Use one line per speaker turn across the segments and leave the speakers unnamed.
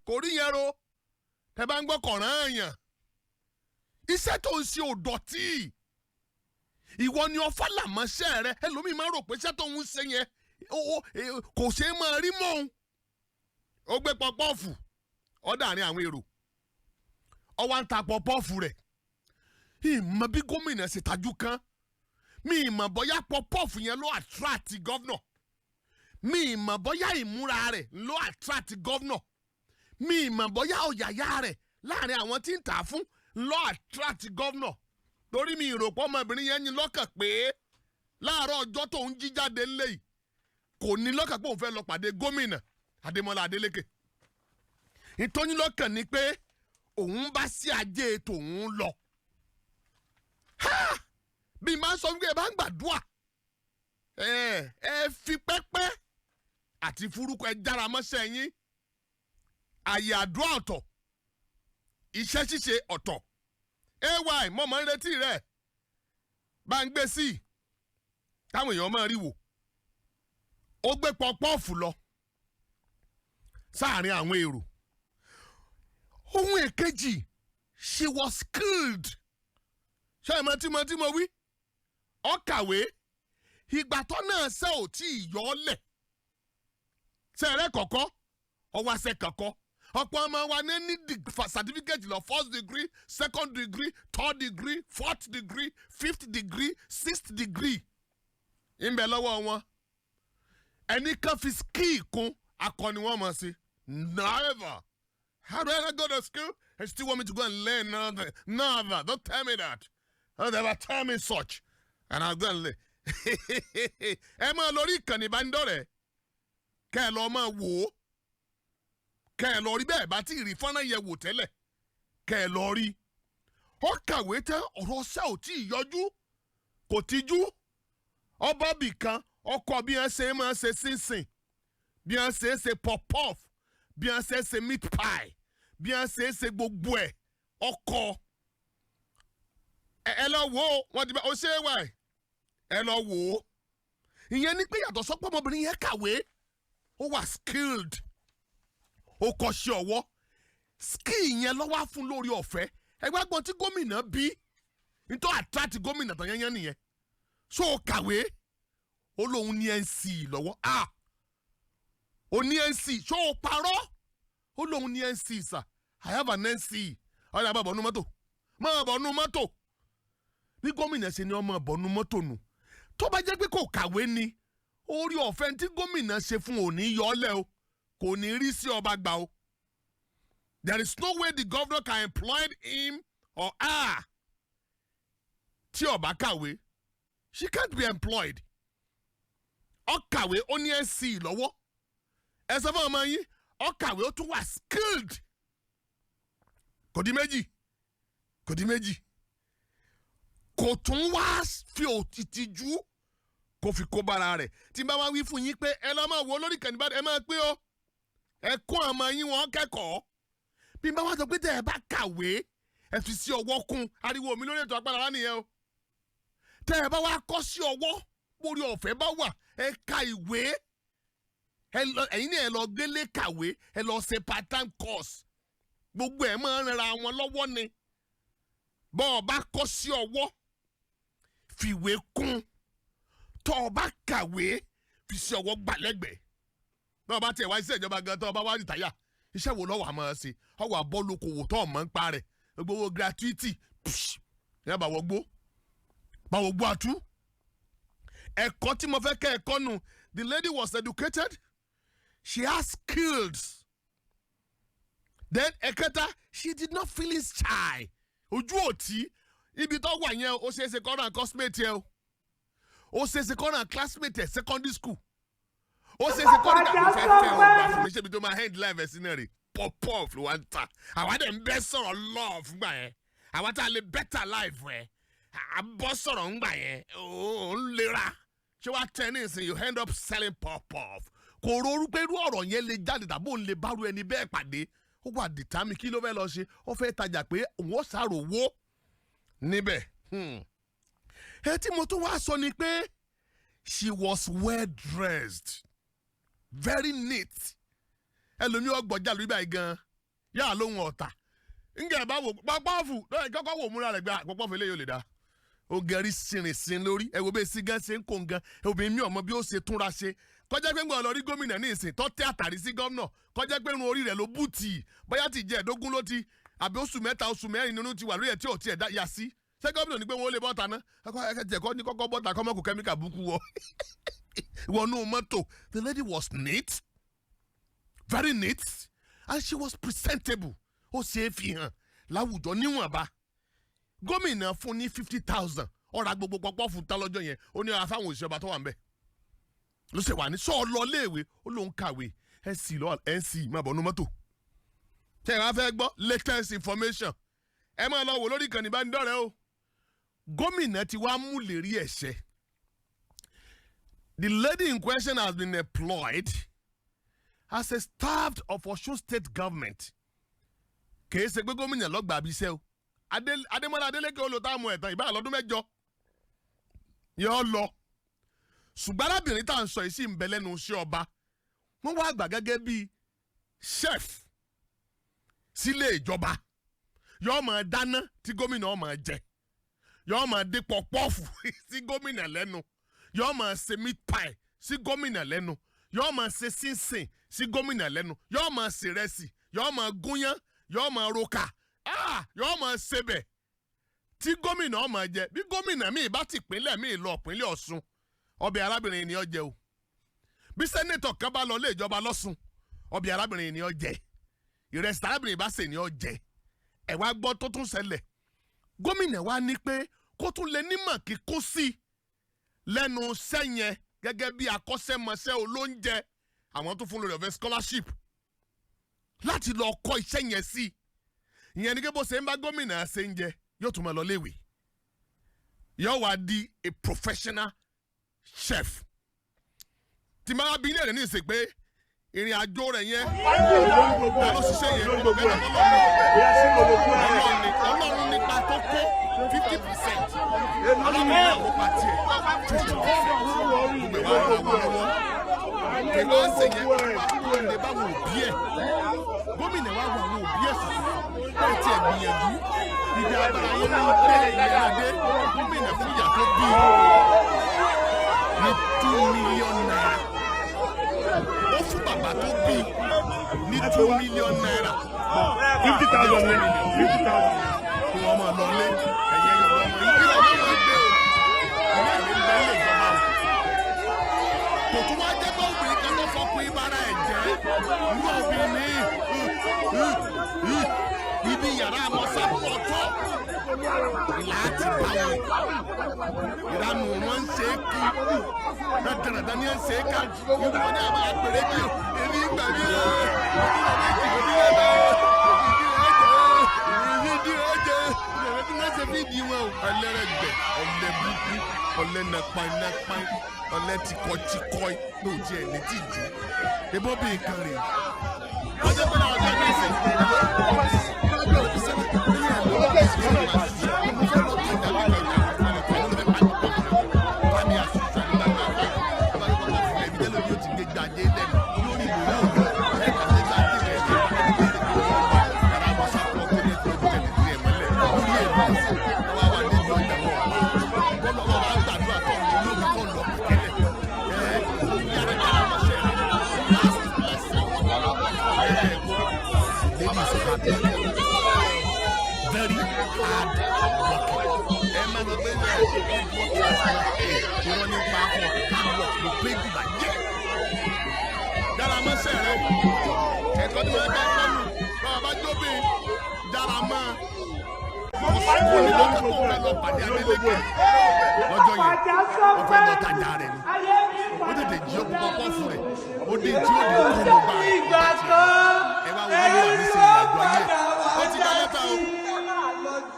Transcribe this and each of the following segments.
kò rí yẹn ro tẹ́ bá ń gbọ́ kọ̀ràn èèyàn iṣẹ́ tó ń ṣe ò dọ̀tí ìwọ ni ọfà làmọ́ṣẹ́ rẹ ẹlòmíì máa rò pé iṣẹ́ tó ń ṣe yẹn kò ṣe é máa rí mọ́ òun ó gbé pọpọ́ọ̀fù ọ̀dàrin àwọn èrò ọwọ́ ń ta pọpọ́ọ̀fù rẹ̀ ìmọ̀ bí gómìnà ṣe tajú kan mi ìmọ̀ bóyá pọpọ́ọ̀fù yẹn ló attract gọ́vnọ̀ mi ìmọ̀ bóyá ìmúra rẹ̀ ló attract gọ́vnọ̀ mi ìmọ̀ bóyá ọ̀yàyà rẹ̀ láàrin àwọn tí ń tà fún ló attract gọ́vnọ̀ torí mi ìròpọ̀ ọmọbìnrin yẹn ní lọ́kàn pé láàárọ̀ ọjọ́ tó ń jí jáde ńlẹ̀ yìí kò ní lọ́kàn pé òun fẹ́ lọ pàdé gómìnà Adémọ́lá Adeleke ìtọ́jú lọ́kàn ni pé òun bá sí ajé tòun lọ bí máa ń sọ wípé ẹ bá ń gbàdúrà ẹ fi pẹ́pẹ́ àti fúrúkọ ẹ jára mọ́ṣẹ́ yín àyè àdúrà ọ̀tọ̀ iṣẹ́ ṣíṣe ọ̀tọ̀ ay mọ́ máa ń retí rẹ̀ bá ń gbé sí i táwọn èèyàn máa rí wò ó gbé pọpọ́ọ̀fù lọ sáàrin àwọn èrò ohun èkejì she was skilled ṣé ẹ mọ̀ tí mo wí ó kàwé ìgbà tó náà ṣe ò tí ì yọ ọ́ lẹ̀ ṣẹ̀rẹ̀ kọ̀kọ́ ọwọ́ àṣẹ kọ̀kọ́ ọ̀pọ̀ ọmọ wa ní certificate lọ 1st degree 2nd degree 3rd degree 4th degree 5th degree 6th degree ń bẹ lọ́wọ́ wọn ẹni kan fi skill kún akọni wọn mọ̀ sí never how do I go to school and still want me to go and learn another never don't tell me that don't ever tell me such and I'll go and learn ẹ máa lórí ìkànnì ìbánidọ́rẹ̀ẹ́ kẹ́ ẹ lọ́ọ́ máa wò ó kẹ́ ẹ lọ rí bẹ́ẹ̀ bá tí ì rí fọ́nrán yẹn wò tẹ́lẹ̀ kẹ́ ẹ lọ rí ó kàwé tán ọ̀rọ̀ ṣẹ́ ò tí ì yọjú kò tijú ọba bìkan ọkọ̀ bí wọ́n ṣe máa ṣe sínsìn bí wọ́n ṣe ṣe pop-off bí wọ́n ṣe ṣe meat pie bí wọ́n ṣe ṣe gbogbo ẹ̀ ọkọ̀ ẹ lọ wò ó wọ́n ti bá ọ ṣe é wà ẹ lọ wò ó ìyẹn ni pé yàtọ̀ sọ́pọ̀ ọmọbìnrin yẹn kàwé ó wà skilled ó kọ́ṣẹ́ ọwọ́ skill yẹn lọ́wọ́ fún lórí ọ̀fẹ́ ẹgbẹ́ gbọ́n tí gómìnà bí nítorí attract gómìnà tán yẹn nìyẹn so ó kàwé ó lóun ní NC lọ́wọ́ ó ní NC so ó parọ́ ó lóun ní NC sir I have an NC ọ̀rẹ́ àbá bọ̀nú mọ́tò máa bọ̀nú mọ́tò bí gómìnà ṣe ni ọmọ bọ̀nú mọ́tò nù tó bá jẹ́ pé kò kàwé ni orí ọ̀fẹ́ tí gómìnà ṣe fún òní yọ́lẹ̀ o kò ní rí sí ọba gbà o. There is no way the governor can employ him or her tí ọba kàwé she can't be employed. Ó kàwé ó ní NC lọ́wọ́ ẹ sọ fún ọmọ yín ó kàwé ó tún wà skilled kò di méjì kò tún wá fi òtítì jú kò fi kó bára rẹ̀ tí bá wá wí fún yín pé ẹ lọ́ máa wo lórí kàníbá ẹ máa pé o ẹ kún àmọ́ yín wọn kẹ́kọ̀ọ́ bí bá wá sọ pé tẹ́ ẹ bá kàwé ẹ fi sí ọwọ́ kún ariwo mi lórí ètò Agbára wa nìyẹn o tẹ́ ẹ bá wá kọ́ sí ọwọ́ borí ọ̀fẹ́ bá wà ẹ ka ìwé ẹ̀yin náà ẹ lọ gbélé kàwé ẹ lọ ṣe part time course gbogbo ẹ̀ máa ń ra wọn lọ́wọ́ ni bọ́ ọ bá kọ́ sí ọwọ́ fìwé kún tọ́ ọ bá kàwé fi sí ọwọ́ gbàlẹ́gbẹ̀ẹ́ náà bá tiẹ̀ wá iṣẹ́ ìjọba gan tọ́ ọ bá wá rìtáyà iṣẹ́ wo lọ́wọ́ àmọ́ ṣe ọwọ́ àbọ́lókòwò tọ́ ọ̀mọ́ ń pa rẹ̀ gbogbo gratuity ẹ bá wọ gbó àtú ẹ̀kọ́ tí mo fẹ́ kẹ́ ẹ̀kọ́ nù the lady was educated she has skills then ẹ̀kẹta she did not feel shy ojú òtí ibi tó wà yẹn ó ṣeéṣe kọ́nà classmate yẹn ó ṣeéṣe kọ́nà classmate ẹ̀ secondary school ó ṣeéṣe kọ́nà àwọn fẹ́fẹ́ ọgbà fún mi ṣébi tó máa hand life ẹ̀ sínú rẹ̀ pop-off ló wá ń ta àwa dẹ̀ ń bẹ́ sọ̀rọ̀ love gbà yẹn àwa tá a lè better life ẹ̀ à ń bọ́ sọ̀rọ̀ ńgbà yẹn ó ń lera ṣé wàá tẹ́ ní ìsìn you end up selling pop-off kò rọrú pé irú ọ̀rọ̀ yẹn lè jáde tàbí òun lè bárú ẹni bẹ́ẹ̀ pàdé ó wà dìtámì kí ló fẹ́ lọ ṣe ó fẹ́ tajà pé òun ó ṣàròwó níbẹ̀. Etí mo tún wá sọ ni pé she was well dressed very neat ẹlòmíì ọgbọ̀jà lórí báyìí gan yà lóhun ọ̀tà ńgẹ̀ bá wò pọ́pọ́fù lọ́yẹ̀ kọ́kọ́ wò múra rẹ̀ gbà pọ́pọ́fù eléyìí ò lè dá ó gẹ̀rí sinrin lórí ẹ wo bẹ́ẹ̀ sí gan ṣe ń kó gan ẹ obìnrin mi ọmọ bí ó ṣe túnra ṣe kọjá pé ń gbọ́n lọ rí gómìnà ní ìsìn tó tẹ́ àtàrí sí gómìnà kọjá pé irun orí rẹ̀ ló bù tì bóyá ti jẹ́ ẹ̀dógún ló ti àbí oṣù mẹ́ta oṣù mẹ́rin nínú ti wà lórí ẹ̀ tí ò tiẹ̀ yà sí ṣé gómìnà ní pé wọ́n lè bọ́ta ná ẹ̀kọ́ ní kọ́kọ́ bọ́ta kọ́mọ́kù kẹ́míkà búkú wọ wọnú mọ́tò. The lady was neat, very neat, and she was presentable. Ó ṣe é fi hàn láwùjọ níwọ̀nba. Gómìnà fún ní 50,000 ọ̀rọ̀ gbogbo pọ̀pọ̀ fún ta lọ́jọ́ yẹn ó ní àfáwọn òṣìṣẹ́ ọba tó wà ń bẹ̀. Ló ṣe wà ní sọ lọ léèwé ó lóun kàwé NC máa bọ̀ nú mọ́tò. Ṣé ẹ wá fẹ́ gbọ́ latest information? Ẹ máa lọ wò lórí ìkànnì ìbánidọ́rẹ̀ẹ́ o. Gómìnà ti wá mú lérí ẹ̀ṣẹ̀. The lady in question has been employed as a staff of Osun State government. Kì í ṣe pé gómìnà lọ́gbà abiṣẹ́ o. Adémọ́lá Adeleke olùtààmú ẹ̀tàn ìbá lọ́dún mẹ́jọ. Yọ lọ. Ṣùgbọ́n arábìnrin tá à ń sọ yìí sì ń bẹ lẹ́nu iṣẹ́ ọba. Wọ́n wá àgbà gẹ́gẹ́ bíi chef sílé ìjọba. Yọ máa dáná tí gómìnà máa jẹ. Yọ máa dín pọ̀pọ́ọ̀fù sí gómìnà lẹ́nu. Yọ máa ṣe meat pie sí gómìnà lẹ́nu. Yọ máa ṣe sínsìn sí gómìnà lẹ́nu. Yọ máa ṣe rẹsì. Yọ máa gúnyán. Yọ máa roka. Yọ máa ṣebẹ̀ tí gómìnà máa jẹ. Bí gómìnà míì bá ti pínlẹ̀ míì lọ pínlẹ̀ Ọ̀ṣun ọbẹ̀ arábìnrin ni ó jẹ o. Bí sẹ́nẹ̀tọ̀ kan bá lọ ilé ìjọba lọ́sùn ọbẹ̀ arábìnrin ni ó jẹ. Ìrẹsì arábìnrin bá sè ni ó jẹ. Ẹ wá gbọ́ tó tún ṣẹlẹ̀. Gómìnà wa ní pé kó tún lè nímọ̀ kíkún sí lẹ́nu sẹ́yìn gẹ́gẹ́ bí akọ́ṣẹ́mọṣẹ́ olóúnjẹ àwọn tó fún lórí ọ̀fẹ́ scholarship láti lọ kọ́ iṣẹ́ yẹn sí. Ìyẹn ni pé bó ṣe ń bá gómìnà ṣe ń jẹ yóò tún máa lọ léèwé. Yóò wá di a professional chef. Tí máa bí ilé rẹ̀ ní ìsìn pé ìrìn àjò rẹ̀ yẹn ló ṣiṣẹ́ yẹn Ọlọ́run nípa tó kó 50%. Ọlọ́run náà kó pa tiẹ̀ 50%. Gbogbo wa rọ̀ wọ́n lọ́wọ́. Kèwé ọ̀sẹ̀ yẹn wọ́n lè bá wọn òbí ẹ̀. Gómìnà wa wọ àwọn òbí ẹ̀ sọ̀rọ̀. Bẹ́ẹ̀ tí ẹ̀ gbìyànjú. Ibi agbára yẹn ń gbé ìyáradé gómìnà fún ìyá tó bí ní 2 million naira. Ó fún bàbá tó bí ní 2 million naira.
50,000 naira. 50,000.
Kí wọ́n máa lọ lé ẹ̀yẹ Yorùbá ọmọ yìí. Kí ló máa gbé o? Ilé ìwé ń bẹ ilé ìjọba o. Kò tún wá jẹ́ pé obìnrin kan tó fọkùn ibara ẹ̀ jẹ́. Irú obìnrin ibi yàrá àmọ́sá pọ̀ tó. Ìlà ti bá wọn. Ìranù wọn ń ṣe é kí. Dáadáa ni ẹ ń ṣe é ká. Ìwọ ní àbá àpèrè kí o. Èmi gbà mí o. Fídíì wọn o ẹlẹ́rẹ̀gbẹ̀ ọ̀lẹ́bùkú ọ̀lẹ́nàpánápán ọ̀lẹ́tìkọ́tìkọ́ ló jẹ́ ẹni tí jù ebó bí nǹkan rè ọjọ́ pé náà ọjọ́ ìgbésẹ̀ very hard working. Emma no be there. You don't need back hard work. You pay you back. Darama sere. Ẹ̀kọ́ tí wọ́n bá kọ́ mi. Bàbá Jóbi. Darama. Mo sọ fún mi lọ́jọ́ tó fẹ́ lọ pàdé Adeleke. Lọ́jọ́ yẹn, ó fẹ́ lọ tajà rẹ̀ ni. Ó tètè jí ó púpọ̀ pọ̀ fún rẹ̀. Ó dé tí ó dé kó ló bá rẹ̀. Ẹ wá wọlé wà ní sinmi àjọ ayé. Ó ti gba lẹ́tà o.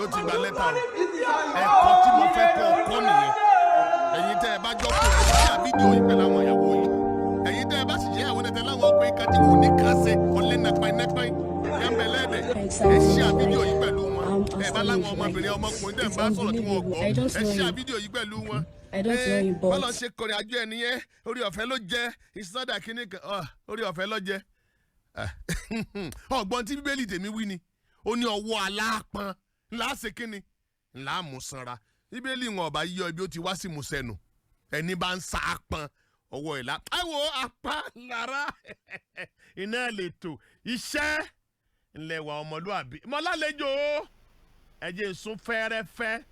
Ó ti gba lẹ́tà o. Ẹ̀kọ́ tí mo fẹ́ kọ́ ọkọ́ nìyẹn. Ẹ̀yin tẹ́ ẹ bá jọ́ pé ẹ ṣí àbídìó yìí pẹ̀lú àwọn ìyàwó yìí. Ẹ̀yin tẹ́ ẹ bá sì jẹ́ àwọn ẹ̀tẹ̀ láwọn ọkùnrin kan tí kò ní kan ṣe ọ̀lẹ́ nàpáìnàpáìn. Yẹ́nbẹ̀lẹ́dẹ̀ ẹ ṣí àbídìó yìí pẹ̀lú wọn. Ẹ bá láwọn ọmọbìnrin ọmọkùnrin tẹ̀ ń bá sọ̀rọ̀ tí wọ́n gbọ́. Ẹ ṣí àbídìó yìí pẹ̀lú wọn. Bọ́lá ṣe kọrin àjọ ẹ̀ nìyẹn orí ọ̀fẹ́ ló jẹ́ ìsọdà kínní kan orí ọ̀fẹ́ ló jẹ́. ọgbọ́n tí bíbélì tèmi wí ni ó ní ọwọ́ aláàpọn ńlá ṣe kínni ńlá mú sanra bíbélì wọn ọba yíyọ ibi ó ti wá sí musẹ̀nù ẹni bá ń sa apọn ọwọ́ ìlà ẹ wo apá lára iná lè tò iṣẹ́ ńlẹ̀wà ọmọlúwàbí mọ́lálejò ẹ̀jẹ̀ sún fẹ́rẹ́fẹ́